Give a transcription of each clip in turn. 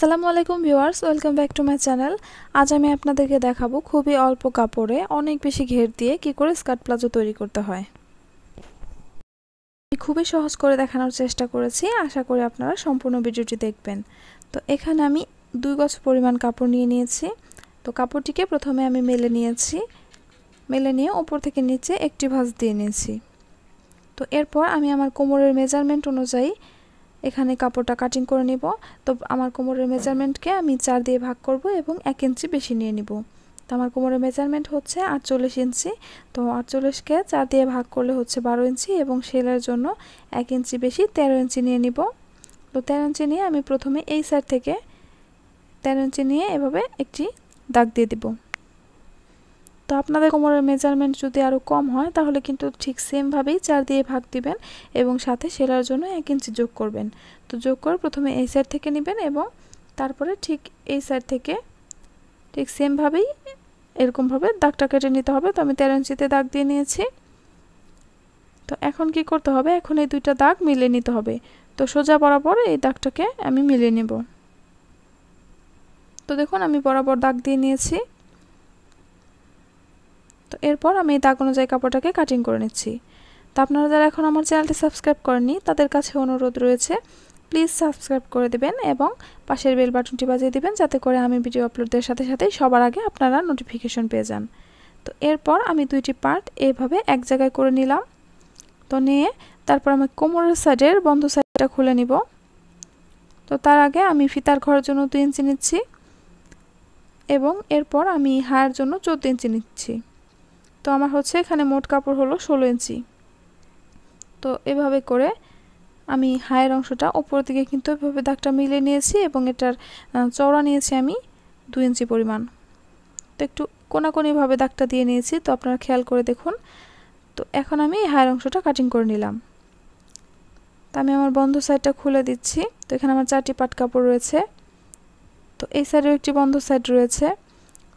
আসসালামু আলাইকুম viewers, welcome back to my channel. আজ আমি আপনাদেরকে দেখাবো খুবই অল্প কাপড়ে অনেক বেশি ঘের দিয়ে কি করে স্কার্ট প্লাজো তৈরি করতে হয়। আমি খুবই সহজ করে দেখানোর চেষ্টা করেছি, আশা করি আপনারা সম্পূর্ণ ভিডিওটি দেখবেন। তো এখানে আমি 2 গজ পরিমাণ কাপড় নিয়ে নিয়েছি। তো কাপড়টিকে প্রথমে আমি মেলে নিয়েছি, মেলে নিয়ে উপর থেকে নিচে একটি ভাঁজ দিয়ে নিয়েছি। তো এরপর আমি আমার কোমরের মেজারমেন্ট অনুযায়ী এখানে কাপড়টা কাটিং করে নিব। তো আমার কোমরের মেজারমেন্টকে আমি 4 দিয়ে ভাগ করব এবং 1 ইঞ্চি বেশি নিয়ে নিব। তো আমার কোমরের মেজারমেন্ট হচ্ছে 48 ইঞ্চি। তো 48কে 4 দিয়ে ভাগ করলে হচ্ছে 12 ইঞ্চি এবং সেলাইয়ের জন্য 1 ইঞ্চি বেশি 13 ইঞ্চি নিয়ে নিব। তো 13 ইঞ্চি নিয়ে আমি প্রথমে এই সাইড থেকে 13 ইঞ্চি নিয়ে এভাবে একটি দাগ দিয়ে দিব। তো আপনাদের কোমরের মেজারমেন্ট যদি আরও কম হয় তাহলে কিন্তু ঠিক সেমভাবেই 4 দিয়ে ভাগ দিবেন এবং সাথে সেলাইয়ের জন্য 1 ইঞ্চি যোগ করবেন। তো যোগ করে প্রথমে এই সাইড থেকে নেবেন এবং তারপরে ঠিক এই সাইড থেকে ঠিক সেমভাবেই এরকমভাবে দাগটা কেটে নিতে হবে। তো আমি 13 ইঞ্চিতে দাগ দিয়ে নিয়েছি। তো এখন কি করতে হবে, এখন এই দুইটা দাগ মিলিয়ে নিতে হবে। তো সোজা বরাবর এই দাগটাকে আমি মিলিয়ে নেব। তো দেখুন আমি বরাবর দাগ দিয়ে নিয়েছি। তো এরপর আমি এই দাগ অনুযায়ী কাপড়টাকে কাটিং করে নিচ্ছি। তো আপনারা যারা এখন আমার চ্যানেলটি সাবস্ক্রাইব করেননি তাদের কাছে অনুরোধ রয়েছে, প্লিজ সাবস্ক্রাইব করে দেবেন এবং পাশের বেল বাটনটি বাজিয়ে দিবেন যাতে করে আমি ভিডিও আপলোডের সাথে সাথেই সবার আগে আপনারা নোটিফিকেশন পেয়ে যান। তো এরপর আমি দুইটি পার্ট এইভাবে এক জায়গায় করে নিলাম। তো নিয়ে তারপর আমি কোমরের সাইডের বন্ধ সাইডটা খুলে নিব। তো তার আগে আমি ফিতার ঘরের জন্য 2 ইঞ্চি নিচ্ছি এবং এরপর আমি হায়ের জন্য 14 ইঞ্চি নিচ্ছি। তো আমার হচ্ছে এখানে মোট কাপড় হলো 16 ইঞ্চি। তো এভাবে করে আমি হায়ের অংশটা উপর দিকে কিন্তু এভাবে দাগটা মিলিয়ে নিয়েছি এবং এটার চওড়া নিয়েছি আমি 2 ইঞ্চি পরিমাণ। তো একটু কোনাকুনিভাবে দাগটা দিয়ে নিয়েছি, তো আপনারা খেয়াল করে দেখুন। তো এখন আমি হায়ের অংশটা কাটিং করে নিলাম। তো আমি আমার বন্ধ সাইডটা খুলে দিচ্ছি। তো এখানে আমার 4টি পাট কাপড় রয়েছে। তো এই সাইডেও একটি বন্ধ সাইড রয়েছে।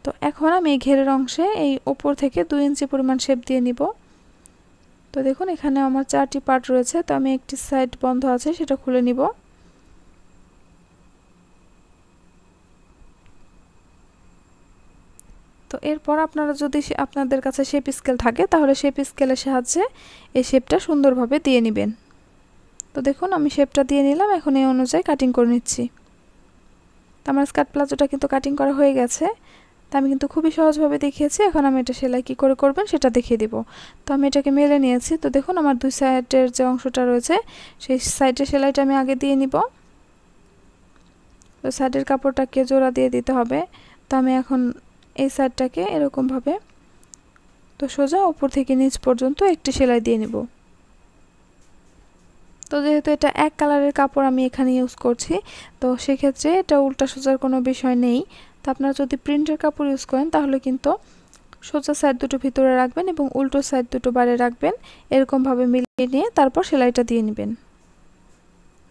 তো এখন আমি এই ঘেরের অংশে এই উপর থেকে 2 ইঞ্চি পরিমাণ শেপ দিয়ে নিব। তো দেখুন এখানে আমার 4টি পার্ট রয়েছে। তো আমি একটি সাইড বন্ধ আছে সেটা খুলে নিব। তো এরপর আপনারা যদি আপনাদের কাছে শেপ স্কেল থাকে তাহলে শেপ স্কেলের সাহায্যে এই শেপটা সুন্দরভাবে দিয়ে নেবেন। তো দেখুন আমি শেপটা দিয়ে নিলাম, এখন এই অনুযায়ী কাটিং করে নিচ্ছি। তো আমার স্কার্ট প্লাজোটা কিন্তু কাটিং করা হয়ে গেছে। তো আমি কিন্তু খুবই সহজভাবে দেখিয়েছি, এখন আমি এটা সেলাই কী করে করবেন সেটা দেখিয়ে দিব। তো আমি এটাকে মেলে নিয়েছি। তো দেখুন আমার দুই সাইডের যে অংশটা রয়েছে সেই সাইডের সেলাইটা আমি আগে দিয়ে নিব। তো সাইডের কাপড়টাকে জোড়া দিয়ে দিতে হবে। তো আমি এখন এই সাইডটাকে এরকমভাবে তো সোজা উপর থেকে নিচ পর্যন্ত একটি সেলাই দিয়ে নিব। তো যেহেতু এটা এক কালারের কাপড় আমি এখানে ইউজ করছি, তো সেক্ষেত্রে এটা উল্টা সোজার কোনো বিষয় নেই। তো আপনারা যদি প্রিন্টের কাপড় ইউজ করেন তাহলে কিন্তু সোজা সাইড দুটো ভিতরে রাখবেন এবং উল্টো সাইড দুটো বাইরে রাখবেন, এরকমভাবে মিলিয়ে নিয়ে তারপর সেলাইটা দিয়ে নেবেন।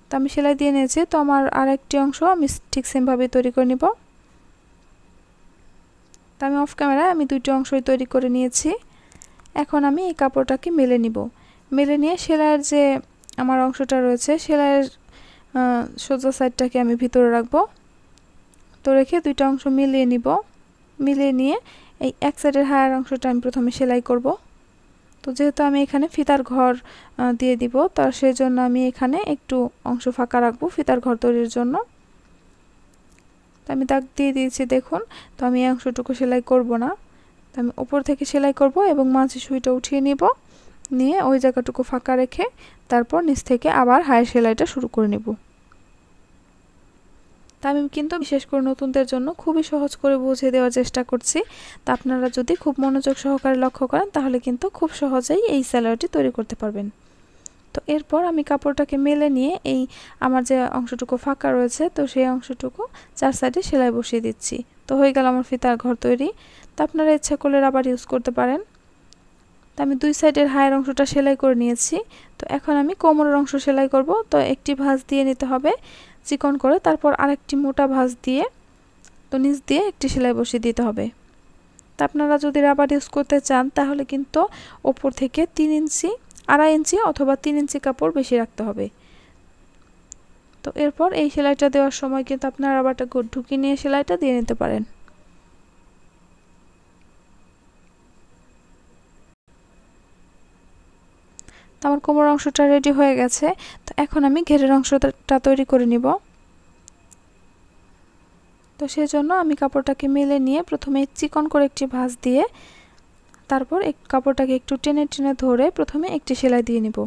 তো আমি সেলাই দিয়ে নিয়েছি। তো আমার আরেকটি অংশ আমি ঠিক সেমভাবে তৈরি করে নিব। তো আমি অফ ক্যামেরায় আমি দুইটি অংশই তৈরি করে নিয়েছি। এখন আমি এই কাপড়টাকে মেলে নিব। মেলে নিয়ে সেলাইয়ের যে আমার অংশটা রয়েছে সেলাইয়ের সোজা সাইডটাকে আমি ভিতরে রাখবো। তো রেখে দুইটা অংশ মিলিয়ে নিব। মিলিয়ে নিয়ে এই এক সাইডের হায়ার অংশটা আমি প্রথমে সেলাই করব। তো যেহেতু আমি এখানে ফিতার ঘর দিয়ে দিব, তো সেই জন্য আমি এখানে একটু অংশ ফাঁকা রাখবো ফিতার ঘর তৈরির জন্য। তো আমি দাগ দিয়ে দিয়েছি দেখুন। তো আমি এই অংশটুকু সেলাই করব না, তো আমি উপর থেকে সেলাই করব এবং মাঝে সুইটা উঠিয়ে নিব, নিয়ে ওই জায়গাটুকু ফাঁকা রেখে তারপর নিচ থেকে আবার হায়ের সেলাইটা শুরু করে নেব। তা আমি কিন্তু বিশেষ করে নতুনদের জন্য খুবই সহজ করে বুঝিয়ে দেওয়ার চেষ্টা করছি। তা আপনারা যদি খুব মনোযোগ সহকারে লক্ষ্য করেন তাহলে কিন্তু খুব সহজেই এই সেলাইটি তৈরি করতে পারবেন। তো এরপর আমি কাপড়টাকে মেলে নিয়ে এই আমার যে অংশটুকু ফাঁকা রয়েছে তো সেই অংশটুকু 4 সাইডে সেলাই বসিয়ে দিচ্ছি। তো হয়ে গেল আমার ফিতার ঘর তৈরি। তো আপনারা ইচ্ছা করলে রাবার ইউজ করতে পারেন। তো আমি দুই সাইডের হায়ের অংশটা সেলাই করে নিয়েছি। তো এখন আমি কোমরের অংশ সেলাই করব। তো একটি ভাঁজ দিয়ে নিতে হবে চিকন করে, তারপর আরেকটি মোটা ভাঁজ দিয়ে তো নিচ দিয়ে একটি সেলাই বসিয়ে দিতে হবে। তো আপনারা যদি রাবার ইউজ করতে চান তাহলে কিন্তু ওপর থেকে 3 ইঞ্চি 2.5 ইঞ্চি অথবা 3 ইঞ্চি কাপড় বেশি রাখতে হবে। তো তো এরপর এই সেলাইটা দেওয়ার সময় কিন্তু আপনারা রাবারটা ঢুকিয়ে নিয়ে সেলাইটা দিয়ে নিতে পারেন। তো আমার কোমর অংশটা রেডি হয়ে গেছে। তো এখন আমি ঘেরের অংশটা তৈরি করে নিব। তো সেজন্য আমি কাপড়টাকে মেলে নিয়ে প্রথমে চিকন করে একটি ভাঁজ দিয়ে তারপর কাপড়টাকে একটু টেনে টেনে ধরে প্রথমে একটি সেলাই দিয়ে নিব।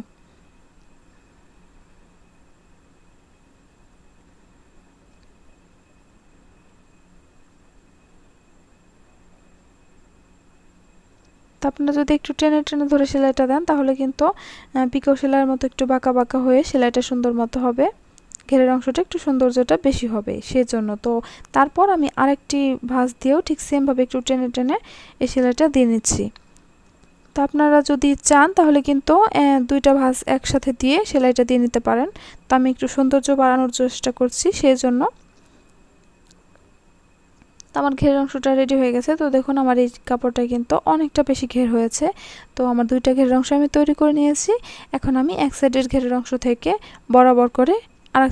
তো আপনারা যদি একটু টেনে টেনে ধরে সেলাইটা দেন তাহলে কিন্তু পিকো সেলাইয়ের মতো একটু বাঁকা বাঁকা হয়ে সেলাইটা সুন্দর মতো হবে, ঘেরের অংশটা একটু সৌন্দর্যটা বেশি হবে সেজন্য। তো তারপর আমি আরেকটি ভাঁজ দিয়েও ঠিক সেমভাবে একটু টেনে টেনে এই সেলাইটা দিয়ে নিচ্ছি। তো আপনারা যদি চান তাহলে কিন্তু দুইটা ভাঁজ একসাথে দিয়ে সেলাইটা দিয়ে নিতে পারেন। তো আমি একটু সৌন্দর্য বাড়ানোর চেষ্টা করছি সেজন্য। তো আমার ঘেরের অংশটা রেডি হয়ে গেছে। তো দেখুন আমার এই কাপড়টা কিন্তু অনেকটা বেশি ঘের হয়েছে। তো আমার দুইটা ঘেরের অংশ আমি তৈরি করে নিয়েছি। এখন আমি এক সাইডের ঘেরের অংশ থেকে বরাবর করে আরেক